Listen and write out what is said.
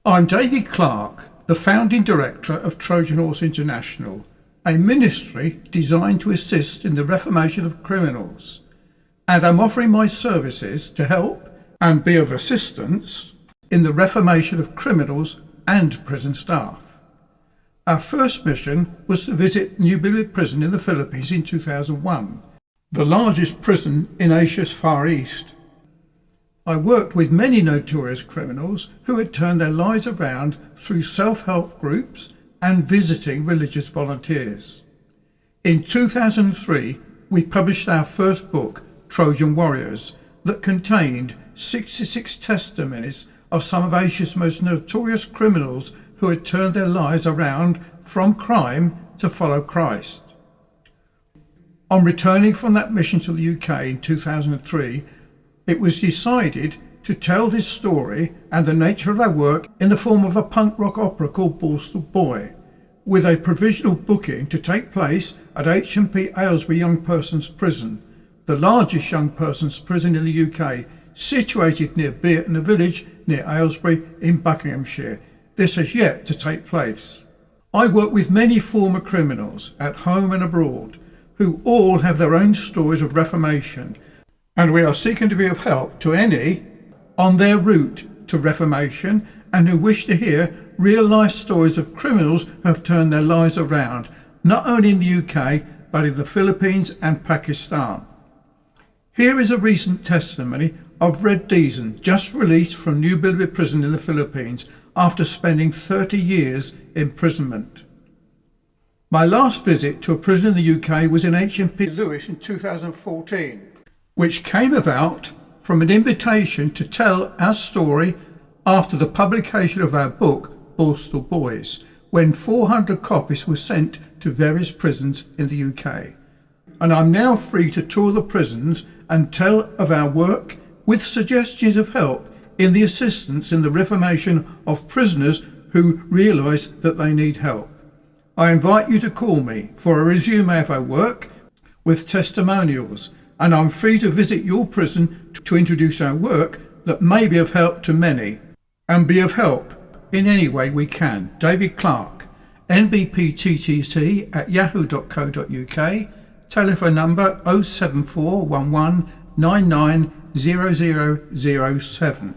I'm David Clark, the founding director of Trojan International, a ministry designed to assist in the reformation of criminals, and I'm offering my services to help and be of assistance in the reformation of criminals and prison staff. Our first mission was to visit New Bilbid Prison in the Philippines in 2001, the largest prison in Asia's Far East. I worked with many notorious criminals who had turned their lives around through self-help groups and visiting religious volunteers. In 2003, we published our first book, Trojan Warriors, that contained 66 testimonies of some of Asia's most notorious criminals who had turned their lives around from crime to follow Christ. On returning from that mission to the UK in 2003, it was decided to tell this story and the nature of our work in the form of a punk rock opera called Borstal Boy, with a provisional booking to take place at H&P Aylesbury Young Persons Prison, the largest young persons prison in the UK, situated near Bearton, a village near Aylesbury in Buckinghamshire. This has yet to take place. I work with many former criminals at home and abroad who all have their own stories of reformation, and we are seeking to be of help to any on their route to reformation and who wish to hear real-life stories of criminals who have turned their lives around, not only in the UK, but in the Philippines and Pakistan. Here is a recent testimony of Red Deason, just released from New Bilbid Prison in the Philippines after spending 30 years imprisonment. My last visit to a prison in the UK was in H&P Lewis in 2014. Which came about from an invitation to tell our story after the publication of our book, Borstal Boys, when 400 copies were sent to various prisons in the UK. And I'm now free to tour the prisons and tell of our work with suggestions of help in the assistance in the reformation of prisoners who realise that they need help. I invite you to call me for a resume of our work with testimonials, and I'm free to visit your prison to introduce our work that may be of help to many and be of help in any way we can. David Clark, nbpttc@yahoo.co.uk, telephone number 07411 990007.